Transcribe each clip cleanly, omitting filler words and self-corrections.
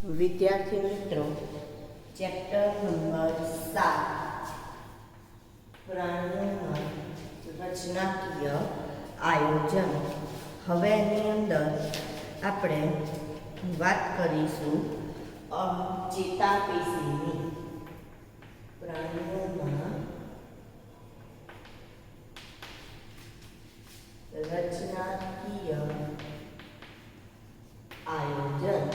વિદ્યાર્થી મિત્રો, chapter number 7 પ્રાણીઓમાં રચનાકીય આયોજન. હવે એની અંદર આપણે વાત કરીશું ચેતાપેશીની. પ્રાણીઓમાં રચનાકીય આયોજન.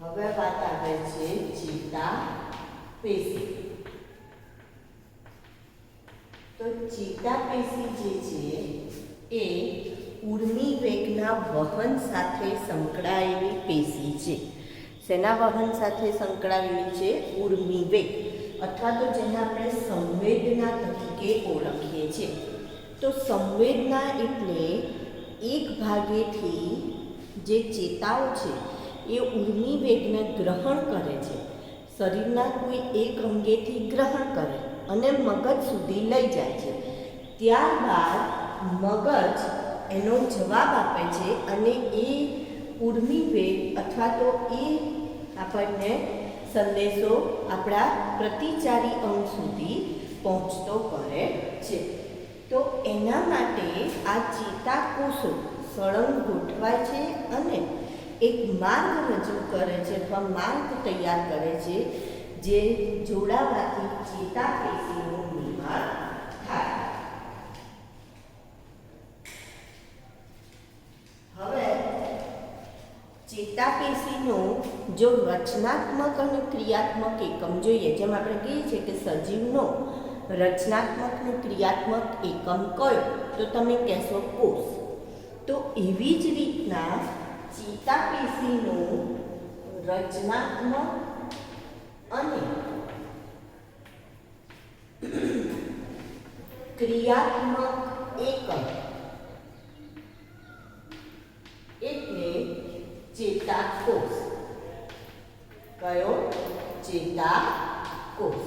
હવે વાત આવે છે ચેતાપેશી. તો ચેતાપેશી જે છે એ ઉર્મી વેગના વહન સાથે સંકળાયેલી પેશી છે. શેના વહન સાથે સંકળાયેલી છે? ઉર્મી વેગ, અથવા તો જેને આપણે સંવેદના તરીકે ઓળખીએ છીએ. તો સંવેદના એટલે એક ભાગેથી જે ચેતાઓ છે એ ઉર્મી વેગને ગ્રહણ કરે છે, શરીરના કોઈ એક અંગેથી ગ્રહણ કરે અને મગજ સુધી લઈ જાય છે. ત્યારબાદ મગજ એનો જવાબ આપે છે અને એ ઉર્મી વેગ અથવા તો એ આપણને સંદેશો આપણા પ્રતિચારી અંગ સુધી પહોંચતો કરે છે. તો એના માટે આ ચેતાકોષો સળંગ ગોઠવાય છે અને એક માર્ગ રજૂ કરે છે અથવા માર્ગ તૈયાર કરે છે, જે જોડાવાથી ચેતાપેશીનું નિર્માણ થાય. હવે ચેતાપેશીનો જો રચનાત્મક અને ક્રિયાત્મક એકમ જોઈએ, જેમ આપણે કહીએ છીએ કે સજીવનો રચનાત્મક અને ક્રિયાત્મક એકમ કયો, તો તમે કહેશો કોષ. તો એવી જ રીતના ચેતાપેશીનું રચનાત્મક અને ક્રિયાત્મક એકમ એટલે ચેતાકોષ. કયો? ચેતાકોષ.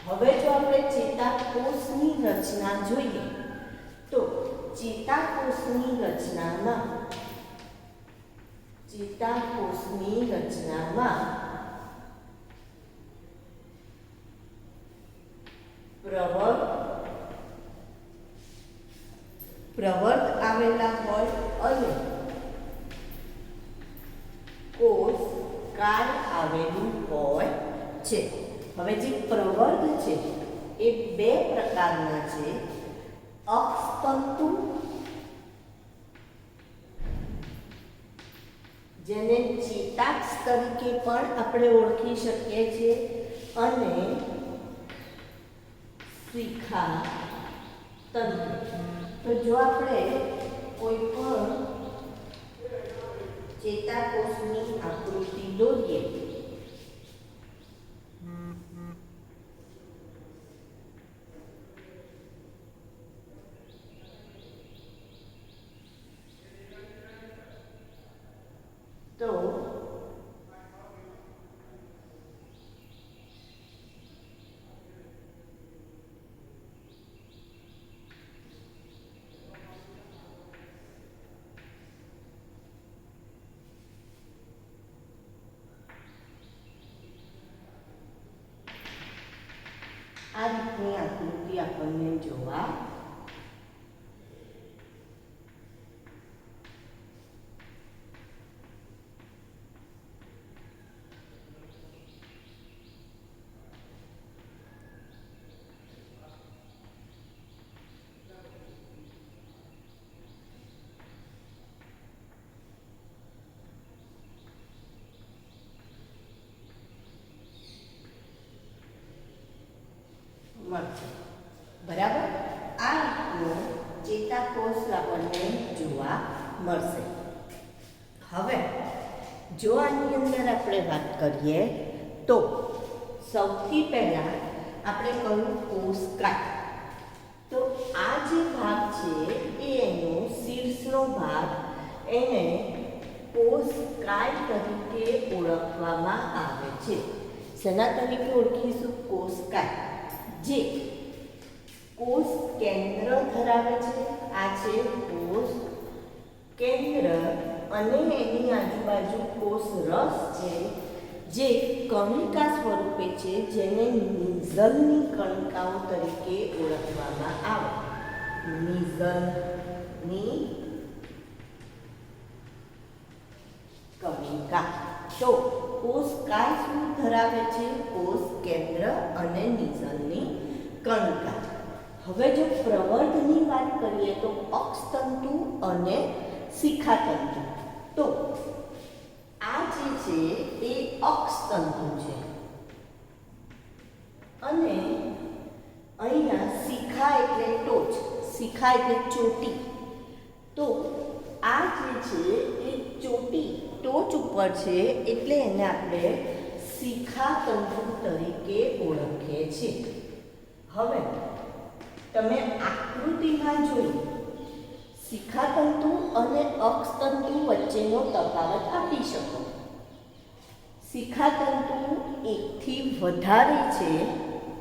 હવે જો આપણે ચેતાકોષની રચના જોઈએ તો ચેતાકોષની રચનામાં પ્રવર્ત આવેલા હોય અને કોષકાય આવેલું હોય છે. હવે જે પ્રવર્ગ છે એ બે પ્રકારના છે. અક્ષતંતુ, જેને ચેતાક્ષ તરીકે પણ આપણે ઓળખી શકીએ છીએ, અને શિખા તંતુ. તો જો આપણે કોઈ પણ ચેતાકોષની આકૃતિ દોરીએ તો આ રીતની આકૃતિ આપણને જોવા મળશે. બરાબર? આ રીતનો ચેતાકોષ આપણને જોવા મળશે. હવે જો આની અંદર આપણે વાત કરીએ તો સૌથી પહેલા આપણે કહ્યું કોષકાય. તો આ જે ભાગ છે એ એનો શીર્ષનો ભાગ, એને કોષકાય તરીકે ઓળખવામાં આવે છે. શેના તરીકે ઓળખીશું? કોષકાય. જે કોષ કેન્દ્ર ધરાવે છે, આ છે કોષ કેન્દ્ર, અને એની આજુબાજુ કોષ રસ છે જે કણિકા સ્વરૂપે છે, જેને નિઝલની કણિકાઓ તરીકે ઓળખવામાં આવે. નિઝલની કણિકા. તો કોષકાય શું ધરાવે છે? કોષ કેન્દ્ર અને નિઝલની કણિકા. હવે જો પ્રવર્ધની વાત કરીએ તો અક્ષતંતુ અને શિખાતંતુ. તો આ જે છે એ અક્ષતંતુ છે અને અહીંયા શિખા એટલે ટોચ, શિખા એટલે ચોટી. તો આ જે છે એ ચોટી ટોચ ઉપર છે એટલે એને આપણે શિખાતંતુ તરીકે ઓળખીએ છીએ. હવે તમે આકૃતિમાં જોઈ શિખાતંતુ અને અક્ષતંતુ વચ્ચેનો તફાવત આપી શકો. શિખાતંતુ એકથી વધારે છે,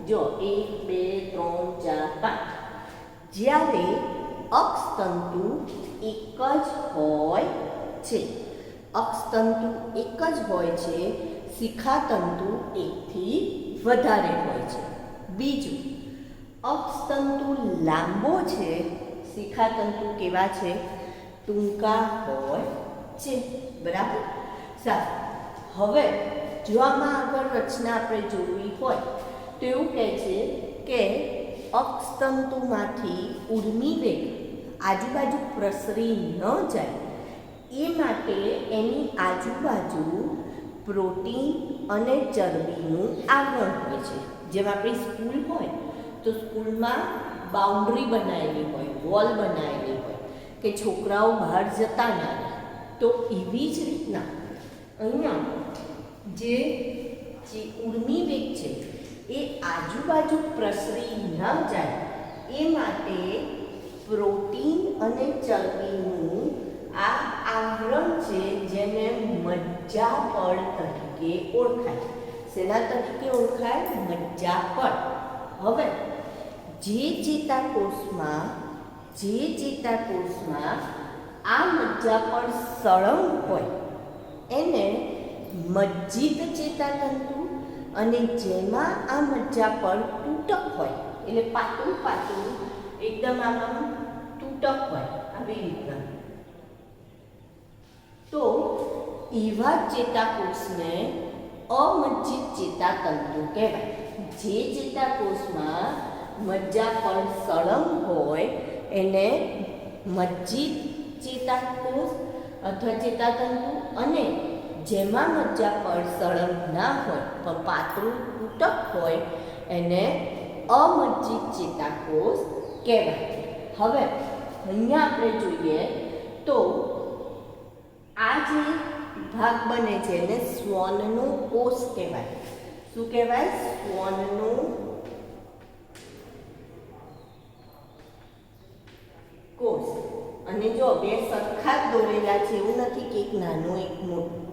જો 1 2 3 4 5, જ્યારે અક્ષતંતુ એક જ હોય છે. અક્ષતંતુ એક જ હોય છે, શિખાતંતુ એકથી વધારે હોય છે. બીજું, અક્ષતંતુ લાંબો છે, શિખાતંતુ કેવા છે? ટૂંકા હોય છે. બરાબર? સારું. હવે જો આમાં આગળ રચના આપણે જોવી હોય તો એવું કહે છે કે અક્ષતંતુમાંથી ઉર્મિવેગ આજુબાજુ પ્રસરી ન જાય એ માટે એની આજુબાજુ પ્રોટીન અને ચરબીનું આવરણ હોય છે. જેમ આપણી સ્કૂલ હોય તો સ્કૂલમાં બાઉન્ડ્રી બનાવેલી હોય, વોલ બનાવેલી હોય કે છોકરાઓ બહાર જતા ના રહે. તો એવી જ રીતના અહીંયા જે ઉર્મિવેગ છે એ આજુબાજુ પ્રસરી ન જાય એ માટે પ્રોટીન અને ચરબીનું આ આવરણ છે, જેને મજ્જાપડ તરીકે ઓળખાય. શેના તરીકે ઓળખાય? મજ્જાપડ. હવે જે ચેતાકોષમાં આ મજ્જાપડ સળંગ હોય એને મજ્જિત ચેતાતંતુ, અને જેમાં આ મજ્જાપડ તૂટક હોય એટલે પાતળું પાતળું એકદમ આમ તૂટક હોય આવી રીતના, તો એવા ચેતાકોષને અમજ્જિત ચેતાતંતુ કહેવાય. જે ચેતાકોષમાં મજ્જાપડ સળંગ હોય એને મજ્જિત ચેતાકોષ અથવા ચેતાતંતુ, અને જેમાં મજ્જાપડ સળંગ ના હોય પણ પાતળું તૂટક હોય એને અમજ્જિત ચેતાકોષ કહેવાય. હવે અહીંયા આપણે જોઈએ તો આ જે ભાગ બને છે એને સ્વનનો કોષ કહેવાય. શું કહેવાય? સ્વનનો કોષ. અને જો બે સરખા જ દોરેલા છે, એવું નથી કે એક નાનું એક મોટું.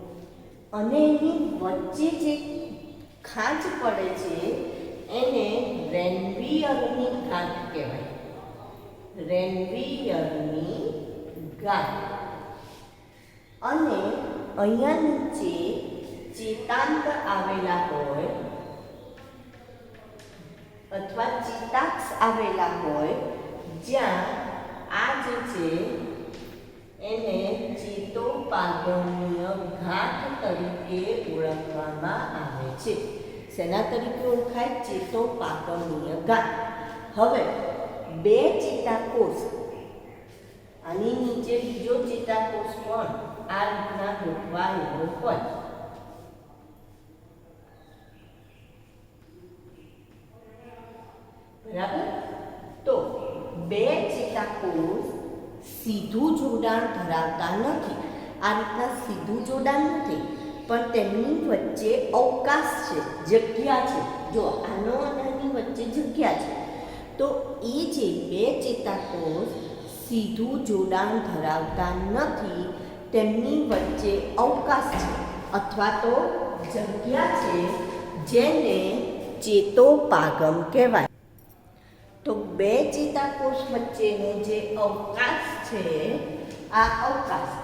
અને એની વચ્ચે જે ખાંચ પડે છે એને રેનવીયરની ગાંઠ કહેવાય. રેનવીયરની ગાંઠ. અને અહીંયા નીચે ચેતાંક આવેલા હોય અથવા ચેતાક્ષ આવેલા હોય, જ્યાં આ જે છે એને ચેતોપાગમીય ગાંઠ તરીકે ઓળખવામાં આવે છે. શેના તરીકે ઓળખાય? ચેતોપાગમીય ગાંઠ. હવે બે ચેતાકોષ, આની નીચે બીજો ચેતાકોષ પણ આ રીતના ગોઠવાયેલો હોય. બરાબર? તો બે ચેતાકોષ સીધું જોડાણ ધરાવતા નથી. આ રીતના સીધું જોડાણ નથી, પણ તેમની વચ્ચે અવકાશ છે, જગ્યા છે. જો આનો અને આની વચ્ચે જગ્યા છે, તો એ જે બે ચેતાકોષ સીધું જોડાણ ધરાવતા નથી, તેમની વચ્ચે અવકાશ છે અથવા તો જગ્યા છે, જેને ચેતોપાગમ કહેવાય. તો બે ચેતાકોષ વચ્ચેનો જે અવકાશ છે, આ અવકાશ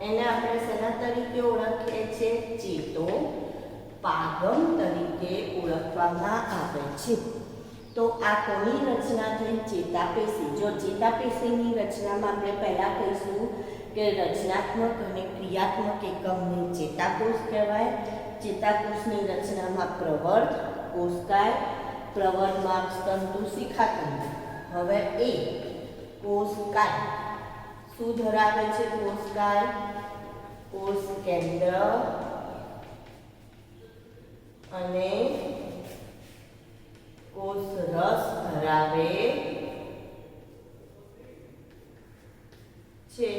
એને આપણે શેના તરીકે ઓળખીએ છીએ? ચેતોપાગમ તરીકે ઓળખવામાં આવે છે. તો આ કોની રચના થઈ? ચેતાપેશી. જો ચેતાપેશીની રચનામાં આપણે પહેલાં કહીશું કે રચનાત્મક અને ક્રિયાત્મક એકમને ચેતાકોષ કહેવાય. ચેતાકોષની રચનામાં પ્રવર્ત, કોષકાય, પ્રવર્તમાં અક્ષતંતુ, શિખાતંતુ. હવે એ કોષકાય શું ધરાવે છે? કોષકાય કોષ કેન્દ્ર અને કોષ રસ ધરાવે છે.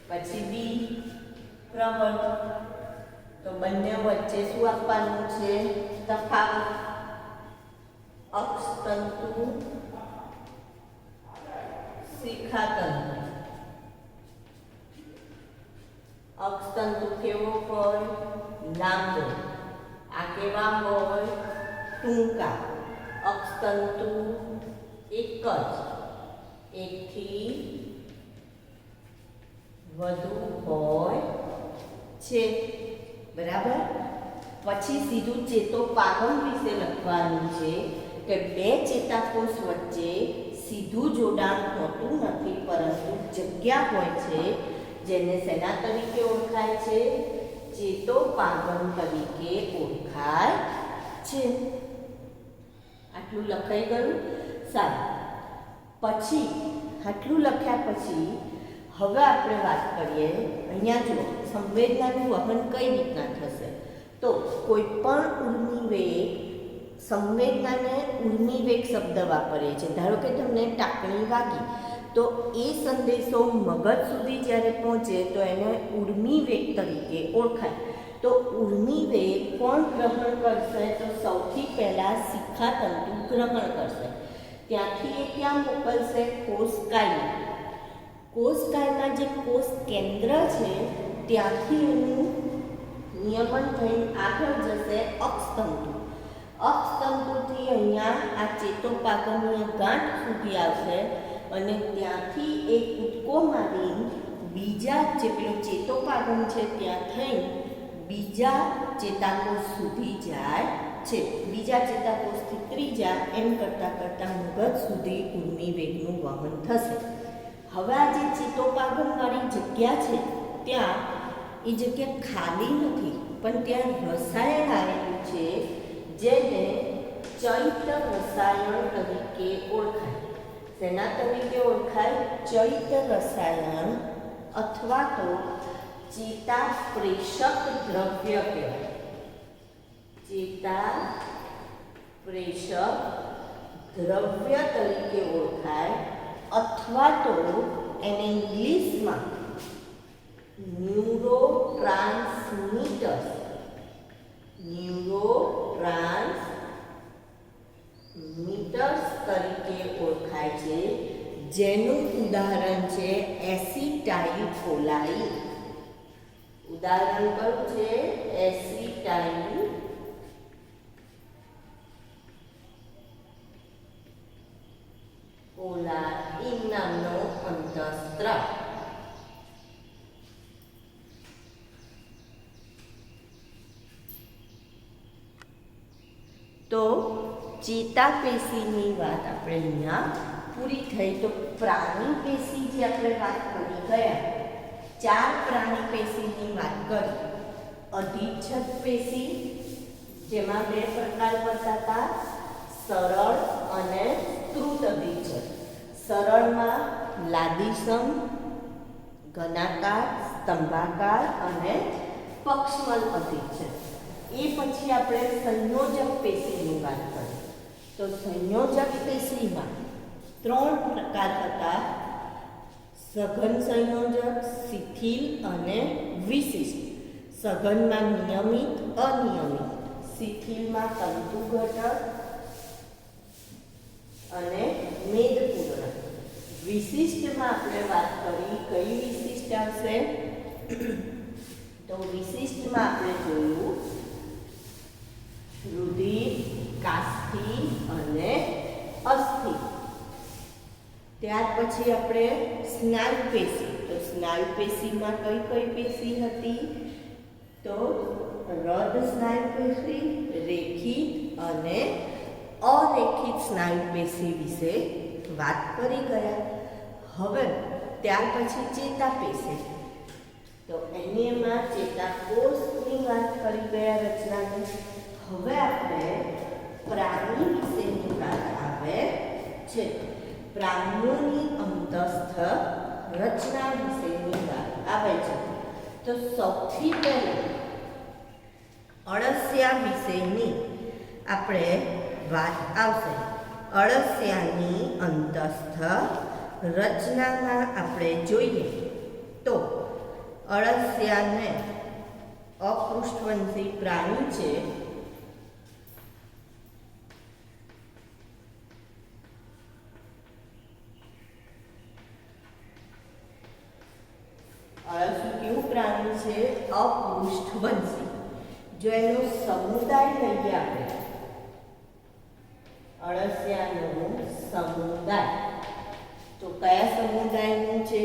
પછી બી પ્રવર્ત. તો બંને વચ્ચે શું આપવાનું છે? તફાવત. અક્ષતંતુ, શિખાતંતુ. અક્ષતંતુ કેવો હોય? લાંબો. આ કેવા હોય? ટૂંકા. અક્ષતંતુ એક જ, એકથી વધુ હોય છે. બરાબર. પછી સીધું ચેતોપાગમ વિશે લખવાનું છે કે બે ચેતાકોષ વચ્ચે સીધું જોડાણ હોતું નથી, પરંતુ જગ્યા હોય છે જેને શેના તરીકે ઓળખાય છે? ચેતોપાગમ તરીકે ઓળખાય છે. આટલું લખાઈ ગયું? સારું. પછી આટલું લખ્યા પછી હવે આપણે વાત કરીએ. અહીંયા જુઓ, સંવેદનાનું વહન કઈ રીતના થશે? તો કોઈ પણ ઉર્મિવેગ, સંવેદનાને ઉર્મિવેગ શબ્દ વાપરે છે. ધારો કે તમને ટાંકણી વાગી તો એ સંદેશો મગજ સુધી જ્યારે પહોંચે તો એને ઉર્મિવેગ તરીકે ઓળખાય. તો ઉર્મિવેગ કોણ ગ્રહણ કરશે? તો સૌથી પહેલાં શિખાતંતુ ગ્રહણ કરશે. ત્યાંથી એ ક્યાં મોકલશે? કોષકાયમાં. કોષકાયમાં જે કોષ કેન્દ્ર છે ત્યાંથી એનું નિયમન થઈને આગળ જશે અક્ષતંતુ. અક્ષતંતુથી અહીંયા આ ચેતોપાગમની ગાંઠ સુધી આવશે અને ત્યાંથી એક કૂદકો મારી બીજા જે પેલું ચેતોપાગમ છે ત્યાં થઈ બીજા ચેતાકોષ સુધી જાય છે. બીજા ચેતાકોષથી ત્રીજા, એમ કરતાં કરતાં મગજ સુધી ઉર્મિવેગનું વહન થશે. હવે આ જે ચેતોપાગમવાળી જગ્યા છે ત્યાં એ જગ્યા ખાલી નથી, પણ ત્યાં રસાયણ આવેલું છે જેને ચૈત રસાયણ તરીકે ઓળખાય. શેના તરીકે ઓળખાય? ચૈત રસાયણ અથવા તો ચેતાપ્રેષક દ્રવ્ય કહેવાય. ચેતાપ્રેષક દ્રવ્ય તરીકે ઓળખાય અથવા તો એને ઇંગ્લિશમાં ન્યુરોટ્રાન્સમીટર્સ તરીકે ઓળખાય છે, જેનું ઉદાહરણ છે એસિટાઇલકોલાઇન. ઉદાહરણ કયું છે? એસિટાઇલકોલાઇન નામનો અંતઃસ્ત્રાવ. તો ચેતાપેશીની વાત આપણે અહીંયા પૂરી થઈ. તો પ્રાણી પેશી જે આપણે વાત કરી ગયા, 4 પ્રાણી પેશીની વાત કરી. અધિચ્છદ પેશી, જેમાં 2 પ્રકાર બતાતા, સરળ અને સ્ત્રુત અધિચ્છદ. સરળમાં લાદીસમ, ઘનાકાર, સ્તંભાકાર અને પક્ષમલ અધિચ્છદ. એ પછી આપણે સંયોજક પેશીની વાત કરી. તો સંયોજક પેશીમાં 3 પ્રકાર હતા: સઘન સંયોજક, શિથિલ અને વિશિષ્ટ. સઘનમાં નિયમિત, અનિયમિત. શિથિલમાં તંતુઘટક અને મેદપૂર્ણ. વિશિષ્ટમાં આપણે વાત કરી. કઈ વિશિષ્ટ આવશે? તો વિશિષ્ટમાં આપણે જોયું રુધિર, કાસ્થિ અને અસ્થિ. ત્યાર પછી આપણે સ્નાયુ પેશી. તો સ્નાયુ પેશીમાં કઈ કઈ પેશી હતી? તો હૃદ સ્નાયુ પેશી, રેખિત અને અરેખિત સ્નાયુ પેશી વિશે વાત કરી ગયા. હવે ત્યાર પછી ચેતાપેશી, તો એમાં ચેતાકોષની વાત કરી ગયા રચનાની. હવે આપણે પ્રાણી વિશેની વાત આવે છે. પ્રાણીઓની અંતસ્થ રચના વિશેની વાત આવે છે. તો સૌથી પહેલા અળસિયા વિશેની આપણે વાત આવશે. અળસિયાની અંતસ્થ રચનામાં આપણે જોઈએ તો અળસિયાને અપૃષ્ઠવંશી પ્રાણી છે. અળસિયું કેવું પ્રાણી છે? અપૃષ્ઠવંશી. જો એનો સમુદાય લઈએ આપણે, અળસિયાનો સમુદાય, તો કયા સમુદાયનું છે?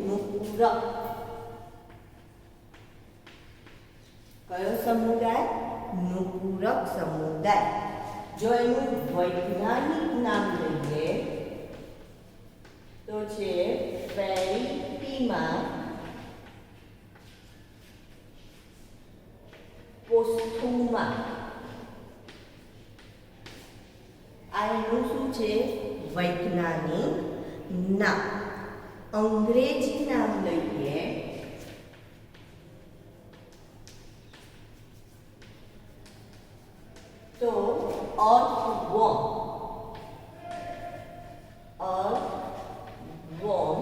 નુપુરક. કયો સમુદાય? નુપુરક સમુદાય. જો એનું વૈજ્ઞાનિક નામ લઈએ તો છે પેરિટીમા પોસ્થુમા. આ એનું શું છે? વૈજ્ઞાનિક નામ. અંગ્રેજી નામ લઈએ તો અર્થવોર્મ. અર્થવોર્મ,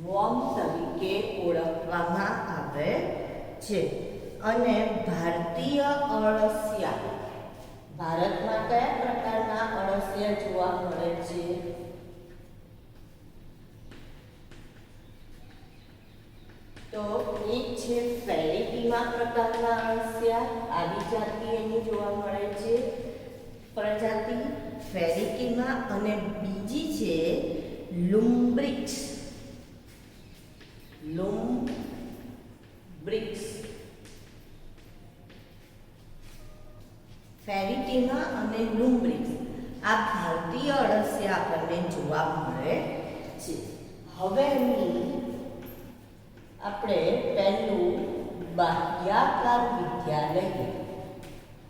વોર્મ તરીકે ઓળખવામાં આવે છે. અને ભારતીય અળસિયા, ભારતમાં કયા પ્રકારના અળસિયા જોવા મળે છે? તો એક છે પેરિટીમા પ્રકારના અળસિયા, આવી જાતિ એની જોવા મળે છે, પ્રજાતિ પેરિટીમા. અને બીજી છે લુમ્બ્રિક્સ. લુમ્બ્રિક્સ, પેરિટીમા અને લુમ્બ્રિક્સ. આ ભારતીય અળસિયા આપણને જોવા મળે છે. હવે આપણે પહેલું બાહ્યાકાર વિદ્યાલય.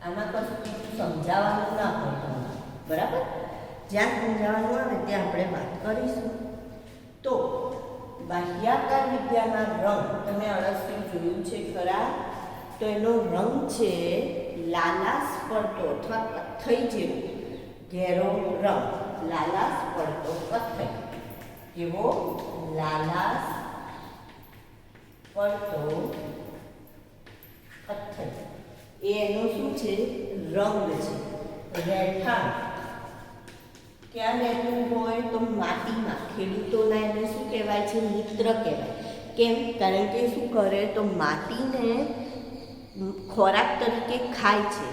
આમાં કશું બીજું સમજાવવાનું ના હોય તમને, બરાબર? જ્યાં સમજાવવાનું આવે ત્યાં આપણે વાત કરીશું. તો બાહ્યાકાર વિદ્યાના રંગ, તમે અળસિયું જોયું છે ખરા? તો એનો રંગ છે લાલાશ પડતો અથવા કથ્થઈ જેવો ઘેરો રંગ. લાલાશ પડતો કથ્થઈ. કેવો? લાલાશ પડતો કથ્થઈ. એનો શું છે? રંગ છે. રહેઠાણ ક્યાં રહેતું હોય? તો માટીમાં. ખેડૂતોના એને શું કહેવાય છે? મિત્ર કહેવાય. કેમ? કારણ કે શું કરે? તો માટીને ખોરાક તરીકે ખાય છે.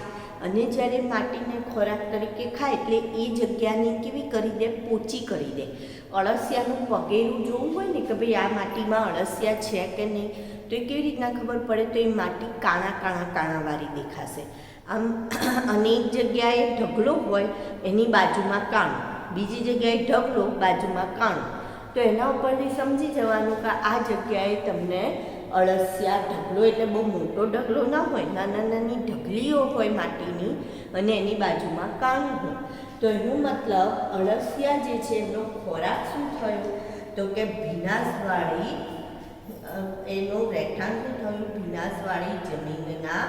અને જ્યારે માટીને ખોરાક તરીકે ખાય એટલે એ જગ્યાને કેવી કરી દે? પોચી કરી દે. અળસિયાનું પગેરું જોવું હોય ને કે ભાઈ આ માટીમાં અળસિયા છે કે નહીં, તો એ કેવી રીતના ખબર પડે? તો એ માટી કાણા કાણા કાણાવાળી દેખાશે. આમ અને એક જગ્યાએ ઢગલો હોય એની બાજુમાં કાણું, બીજી જગ્યાએ ઢગલો બાજુમાં કાણું. તો એના ઉપરથી સમજી જવાનું કે આ જગ્યાએ તમને અળસિયા, ઢગલો એટલે બહુ મોટો ઢગલો ના હોય, નાના નાની ઢગલીઓ હોય માટીની અને એની બાજુમાં કાણું હોય. તો એનો મતલબ અળસિયા જે છે એનો ખોરાક શું થયો? તો કે ભીનાશવાળી, એનું રહેઠાણ શું થયું? ભીનાશવાળી જમીનના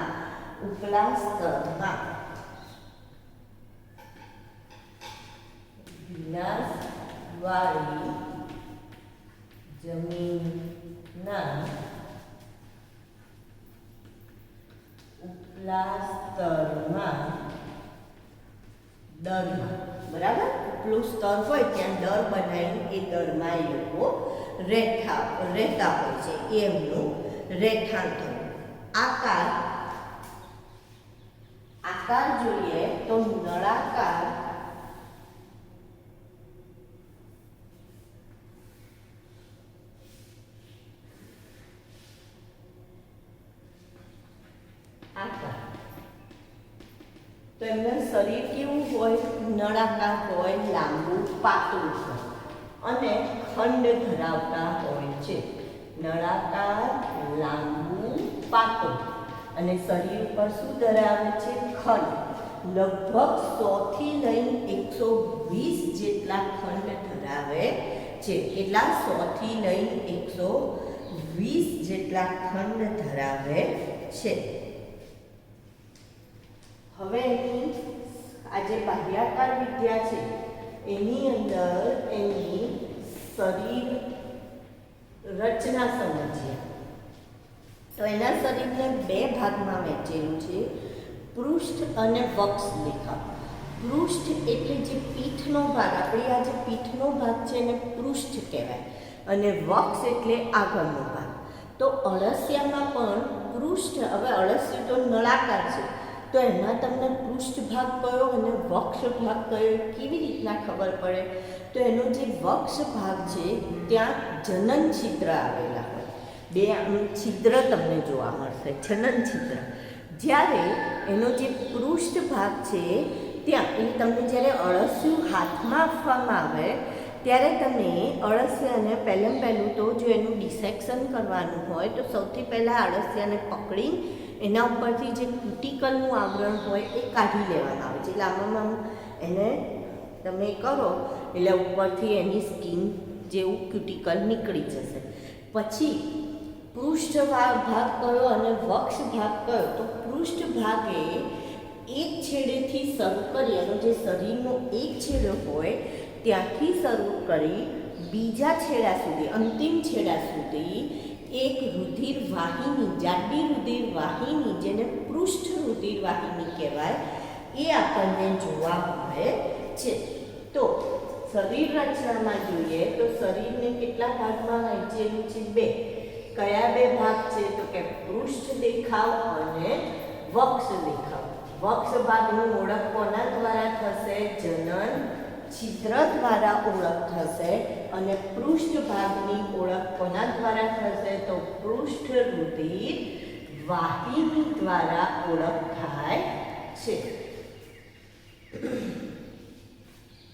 ઉપલા સ્તરમાં. ભીનાશવાળી જમીનના ઉપલા સ્તરમાં, દરમાં. બરાબર? ઉપલું સ્તર હોય ત્યાં દર બનાવીને એ દરમાં એ લોકો રહેતા હોય છે. એમનું રહેઠાણ થયું. આકાર જોઈએ તો નળાકાર તો એમનું શરીર કેવું હોય? નળાકાર હોય, લાંબુ પાતળું હોય અને ખંડ ધરાવતા હોય છે. નળાકાર, લાંબુ, પાતળું અને શરીર ઉપર શું ધરાવે છે? ખંડ. લગભગ 100 થી લઈને 120 જેટલા ખંડ ધરાવે છે. કેટલા? 100 થી લઈને 120 જેટલા ખંડ ધરાવે છે. હવે એની આ જે બાહ્યાકાર વિદ્યા છે એની અંદર એની શરીર રચના સમજીએ તો એના શરીરને 2 ભાગમાં વહેંચેલું છે, પૃષ્ઠ અને વક્ષ રેખા. પૃષ્ઠ એટલે જે પીઠનો ભાગ, આપણી આ જે પીઠનો ભાગ છે એને પૃષ્ઠ કહેવાય અને વક્ષ એટલે આગળનો ભાગ. તો અળસિયામાં પણ પૃષ્ઠ, હવે અળસિયું તો નળાકાર છે તો એમાં તમને પૃષ્ઠ ભાગ કયો અને વક્ષ ભાગ કયો કેવી રીતના ખબર પડે? તો એનો જે વક્ષ ભાગ છે ત્યાં જનન છિદ્ર આવેલા હોય, 2 છિદ્ર તમને જોવા મળશે, જનન છિદ્ર. જ્યારે એનો જે પૃષ્ઠ ભાગ છે ત્યાં એ તમને જ્યારે અળસિયું હાથમાં આપવામાં આવે ત્યારે તમે અળસિયાને પહેલું તો જો એનું ડિસેક્શન કરવાનું હોય તો સૌથી પહેલાં અળસિયાને પકડી એના ઉપરથી જે ક્યુટિકલનું આવરણ હોય એ કાઢી લેવાનું આવે છે. એટલે આમાં એને તમે કરો એટલે ઉપરથી એની સ્કિન જેવું ક્યુટિકલ નીકળી જશે. પછી પૃષ્ઠ ભાગ કયો અને વક્ષ ભાગ કયો? તો પૃષ્ઠ ભાગે એક છેડેથી શરૂ કરી, એનો જે શરીરનો એક છેડો હોય ત્યાંથી શરૂ કરી બીજા છેડા સુધી, અંતિમ છેડા સુધી એક રુધિર વાહિની, જાડી રુધિર વાહિની, જેને પૃષ્ઠ રુધિર વાહિની કહેવાય, એ આપણને જોવા મળે છે. તો શરીર રચનામાં જોઈએ તો શરીરને કેટલા ભાગમાં વહેંચેલું છે? 2. કયા 2 ભાગ છે? તો કે પૃષ્ઠ દેખાવ અને વક્ષ દેખાવ. વક્ષ ભાગની ઓળખ કોના દ્વારા થશે? જનન છિદ્ર દ્વારા ઓળખ થશે. અને પૃષ્ઠ ભાગની ઓળખ કોના દ્વારા થશે? તો પૃષ્ઠ રુધિર વાહિની દ્વારા ઓળખ થાય છે.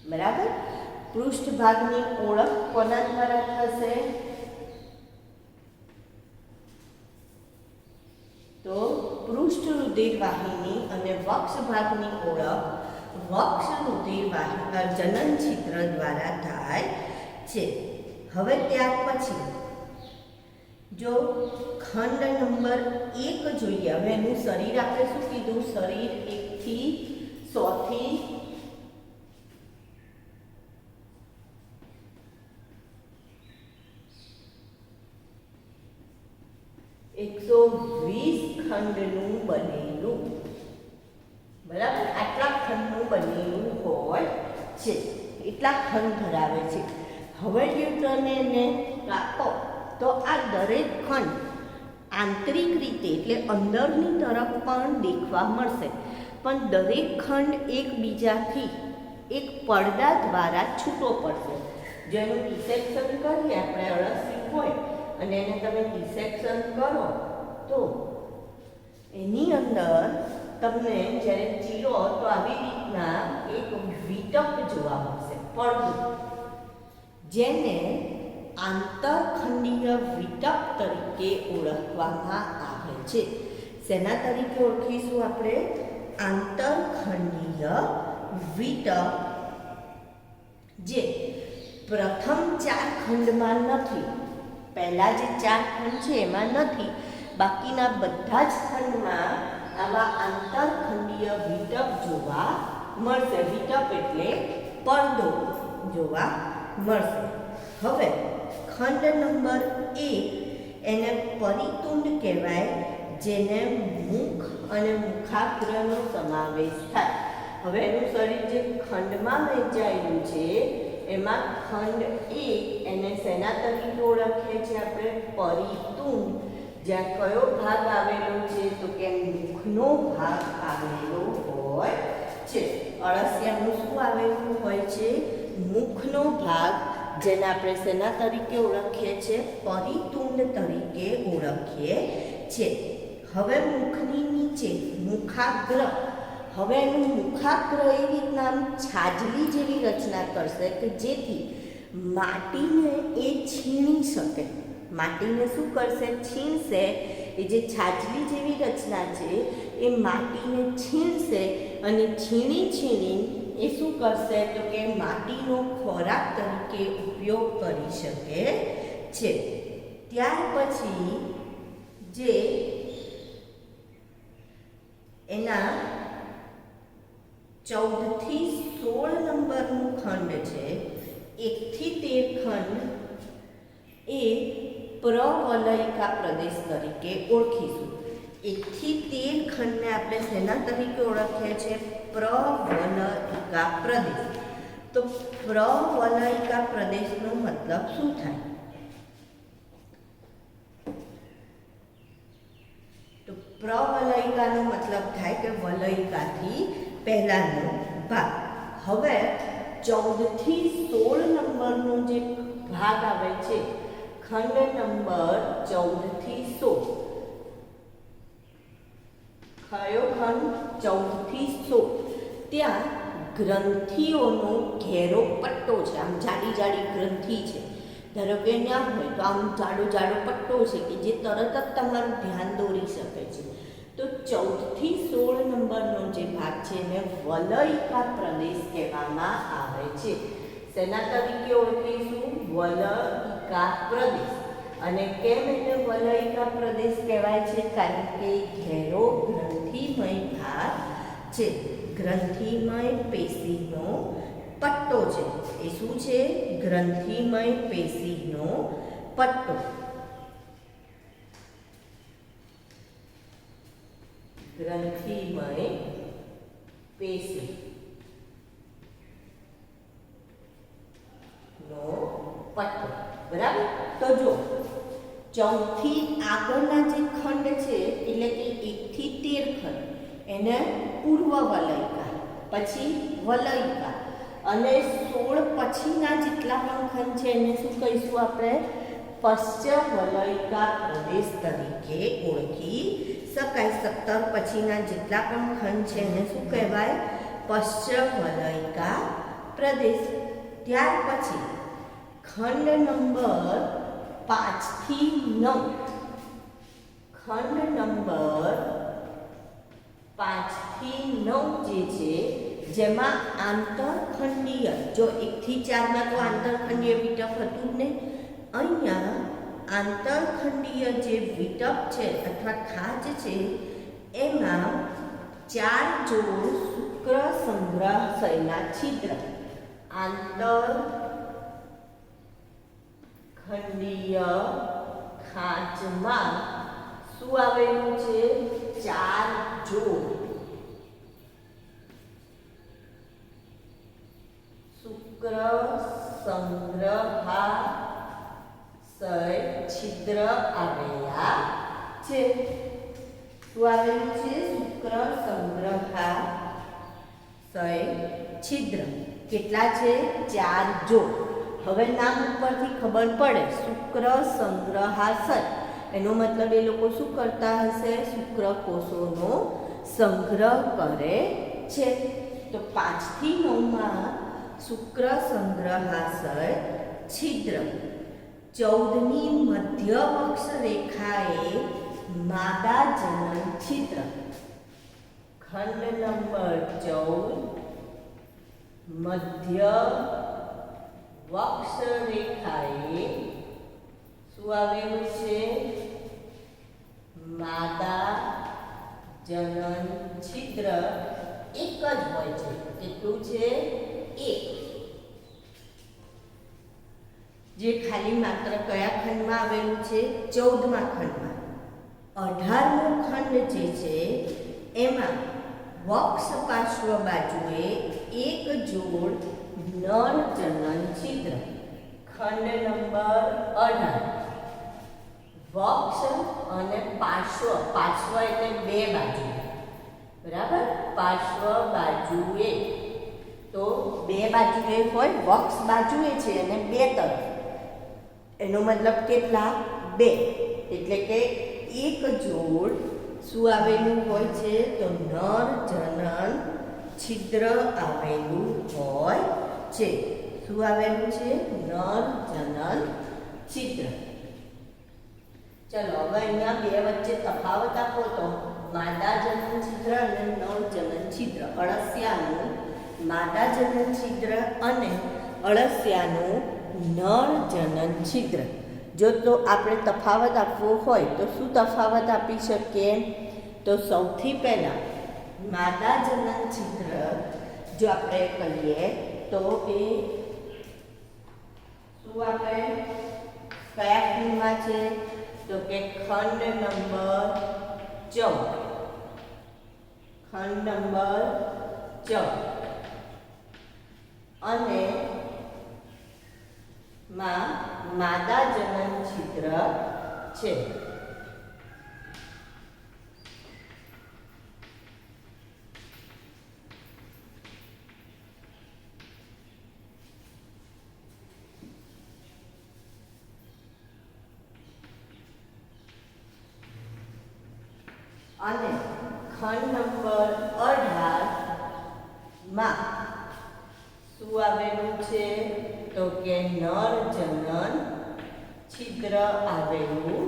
બરાબર? પૃષ્ઠ ભાગની ઓળખ કોના દ્વારા થશે? તો પૃષ્ઠ રુધિર વાહિની. અને વક્ષ ભાગની ઓળખ વક્ષ રુધિર વાહિની જનન છિદ્ર દ્વારા થાય છે. હવે ત્યાર પછી જો ખંડ નંબર 1 જોઈએ. હવે એનું શરીર આપણે શું કીધું? શરીર 1 થી 100 થી 120 ખંડનું બનેલું. બરાબર? આટલા ખંડનું બનેલું હોય છે, એટલા ખંડ ધરાવે છે. હવે જો તમે એને કાપો તો આ દરેક ખંડ આંતરિક રીતે એટલે અંદરની તરફ પણ દેખવા મળશે, પણ દરેક ખંડ એકબીજાથી એક પડદા દ્વારા છૂટો પડશે. જો એનું ડિસેક્શન કરીએ આપણે, અળસિયું હોય અને એને તમે ડિસેક્શન કરો તો એની અંદર તમને જ્યારે ચીરો તો આવી રીતના એક વિટપ જોવા મળશે, પડદું, જેને આંતરખંડીય વિટપ તરીકે ઓળખવામાં આવે છે. શેના તરીકે ઓળખીશું આપણે? આંતરખંડીય વિટપ, જે પ્રથમ 4 ખંડમાં નથી. પહેલા જે 4 ખંડ છે એમાં નથી, બાકીના બધા જ ખંડમાં આવા આંતરખંડીય વિટપ જોવા મળશે. વિટપ એટલે પડદો જોવા મળશે. હવે ખંડ નંબર 1 એને પરિતુંડ કહેવાય, જેને મુખ અને મુખાગ્રનો સમાવેશ થાય. હવે એનું શરીર જે ખંડમાં વહેંચાયેલું છે એમાં ખંડ 1 એને શેના તરીકે ઓળખીએ છીએ આપણે? પરિતુંડ. જ્યાં કયો ભાગ આવેલો છે? તો કે મુખનો ભાગ આવેલો હોય છે. અળસિયાનું શું આવેલું હોય છે? મુખનો ભાગ, જેને આપણે શેના તરીકે ઓળખીએ છીએ? પરિતુંડ તરીકે ઓળખીએ છીએ. હવે મુખની નીચે મુખાગ્ર. હવે એનું મુખાગ્ર એ રીતના આમ છાજલી જેવી રચના કરશે કે જેથી માટીને એ છીણી શકે. માટીને શું કરશે? છીણશે. એ જે છાજલી જેવી રચના છે એ માટીને છીણશે અને છીણી એ શું કરશે તો કે માટીનો ખોરાક તરીકે ઉપયોગ કરી શકે છે. ત્યાર પછી જે એના 14 થી 16 નંબરનું ખંડ છે, 1 થી 13 ખંડ એ પ્રવલયિકા પ્રદેશ તરીકે ઓળખીશું. 1 થી 13 ખંડને આપણે શેના તરીકે ઓળખીએ છીએ? પ્રવલયિકા પ્રદેશ. તો પ્રવલયિકા પ્રદેશનો મતલબ શું થાય? તો પ્રવલયિકાનો મતલબ થાય કે વલયિકાથી પહેલાનો ભાગ. હવે 14 થી 16 નંબરનો જે ભાગ આવે છે, ખંડ નંબર 14 થી 16. કયો ખંડ? 14 થી 16. ત્યાં ગ્રંથિઓનો ઘેરો પટ્ટો છે. આમ જાડી જાડી ગ્રંથિ છે. ધારો કે ના હોય તો આમ જાડો જાડો પટ્ટો છે કે જે તરત જ તમારું ધ્યાન દોરી શકે છે. તો 14 થી 16 નંબરનો જે ભાગ છે એને વલયિકા પ્રદેશ કહેવામાં આવે છે. શેના તરીકે ઓળખીશું? વલયિકા પ્રદેશ. અને કેમ એને વલયિકા પ્રદેશ કહેવાય છે? કારણ કે ઘેરો ગ્રંથિમય ભાગ છે. ગ્રંથિમય પેશીનો પટ્ટો છે. એ શું છે? ગ્રંથિમય પેશીનો પટ્ટો. ગ્રંથિમય પેશી નો પટ્ટો. બરાબર. તો જો 14 થી આગળના જે ખંડ છે એટલે કે 1 થી 13 ખંડ એને પૂર્વ વલયિકા, પછી વલયિકા, અને 16 પછીના જેટલા પણ ખંડ છે એને શું કહીશું આપણે? પશ્ચિમ વલયિકા પ્રદેશ તરીકે ઓળખી શકાય. 17 પછીના જેટલા પણ ખંડ છે એને શું કહેવાય? પશ્ચિમ વલયિકા પ્રદેશ. ત્યાર પછી ખંડ નંબર 5 થી 9. ખંડ નંબર 5 થી 9 જે છે જેમાં આંતરખંડીય, જો 1 થી 4 માં તો આંતરખંડીય વિટપ હતું ને, અહીંયા આંતરખંડીય જે વિટપ છે અથવા ખાંચ છે એમાં 4 જોડ શુક્ર સંગ્રહાશયના છિદ્ર. આંતરખંડીય ખાંચમાં શું આવેલું છે? 4 જોડ શુક્ર સંગ્રહાશય છિદ્ર આવેલા છે. શું આવેલું છે? શુક્ર સંગ્રહાશય છિદ્ર. કેટલા છે? 4 જોડ. હવે નામ ઉપરથી ખબર પડે શુક્ર સંગ્રહાશય, એનો મતલબ એ લોકો શું કરતા હશે? શુક્રકોષોનો સંગ્રહ કરે છે. તો 5 થી 9 માં શુક્ર સંગ્રહાશય છિદ્ર. 14ની મધ્યવક્ષ રેખાએ માદા જનન છિદ્ર. ખંડ નંબર 14 મધ્ય વક્ષ રેખાએ શું આવેલું છે? માદા જનન છિદ્ર. એક જ હોય છે. કેટલું છે? 1. જે ખાલી માત્ર કયા ખંડમાં આવેલું છે? 14મા ખંડમાં. 18મો ખંડ જે છે એમાં વક્ષ પાર્શ્વ બાજુએ 1 જોડ નર જનન છિદ્ર. ખંડ નંબર 18 વક્ષ અને પાર્શ્વ. પાર્શ્વ એટલે 2 બાજુ. બરાબર. પાર્શ્વ બાજુએ તો 2 બાજુએ હોય. વક્ષ બાજુએ છે અને 2 તરફ. એનો મતલબ કેટલા? 2. એટલે કે 1 જોડ શું આવેલું હોય છે? તો નર જનન છિદ્ર આવેલું હોય છે. શું આવેલું છે? નર જનન છિદ્ર. ચલો હવે અહીંયા બે વચ્ચે તફાવત આપો તો માદા જનન છિદ્ર અને નર જનન છિદ્ર. અળસિયાનું માદા જનન છિદ્ર અને અળસિયાનું નર જનન છિદ્ર. જો તો આપણે તફાવત આપવો હોય તો શું તફાવત આપી શકીએ? તો સૌથી પહેલાં માદા જનન છિદ્ર જો આપણે કહીએ તો એ શું આપણે કયા ખંડમાં છે? તો કે ખંડ નંબર 14. ખંડ નંબર 14 અને માં માદા જનન છિદ્ર છે. અને ખંડ નંબર 18 માં શું આવેલું છે? તો કે નર જનન છિદ્ર આવેલું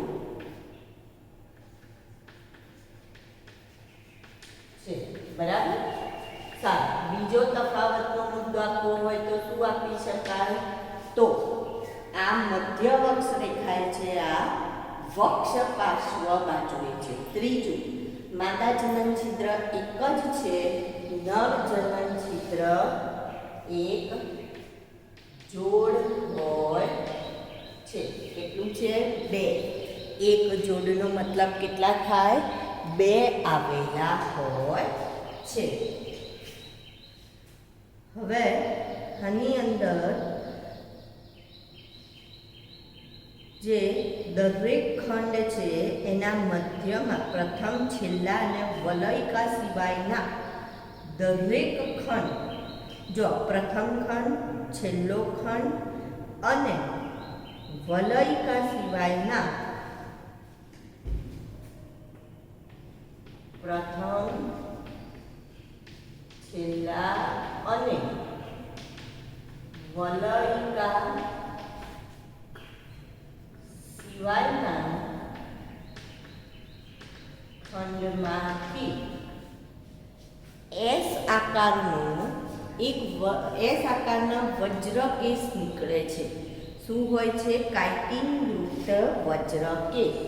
છે. બરાબર. સારું. બીજો તફાવતનો મુદ્દો આપવો હોય તો શું આપી શકાય? તો આ મધ્યવક્ષ રેખાય છે, આ વક્ષ પાર્શ્વ બાજુએ છે. ત્રીજું, માદા જનન છિદ્ર એક જ છે, નર જનન છિદ્ર એક જોડ હોય છે. કેટલું છે? 2. એક જોડનો મતલબ કેટલા થાય? 2 આવેલા હોય છે. હવે આની અંદર જે દરેક ખંડ છે એના મધ્યમાં પ્રથમ, છેલ્લા અને વલયિકા સિવાયના દરેક ખંડ, જો પ્રથમ ખંડ, છેલ્લો ખંડ અને વલયિકા સિવાયના પ્રથમ, છેલ્લા અને વલયિકા સિવાયના ખંડમાંથી એસ આકારનું એસ આકારના વજ્રકેશ નીકળે છે. શું હોય છે? કાઇટિનયુક્ત વજ્રકેશ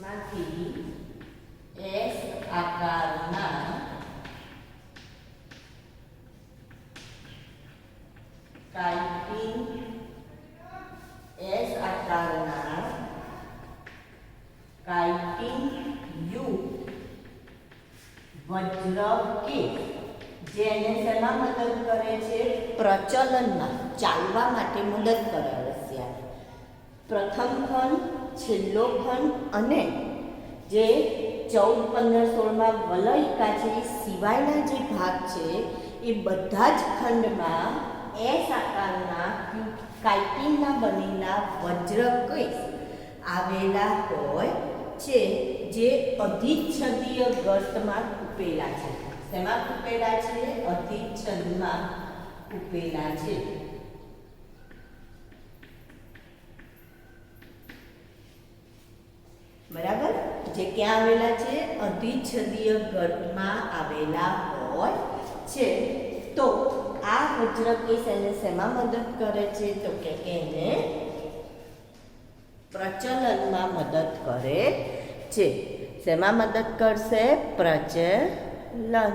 માંથી એસ આકારના એસ આકારના કાઇટિનયુક્ત વજ્રકેશ જેને શેમાં મદદ કરે છે? પ્રચલનમાં, ચાલવા માટે મદદ કરે અળસિયાને. પ્રથમ ખંડ, છેલ્લો ખંડ અને જે 14, 15, 16માં વલયિકા છે એ સિવાયના જે ભાગ છે એ બધા જ ખંડમાં એસ આકારના કાઇટિનના બનેલા વજ્રકેશ આવેલા હોય છે, જે અધિચ્છદીય ગર્તમાં કૂપેલા છે. શેમાં કૂપેલા છે? અધિચ્છદમાં કૂપેલા છે. બરાબર. જે ક્યાં આવેલા છે? અધિચ્છદીય ગર્તમાં આવેલા હોય છે. તો આ વજ્રકેશ એને શેમાં મદદ કરે છે? તો કે એને પ્રચલનમાં મદદ કરે છે. શેમાં મદદ કરશે? પ્રચલન.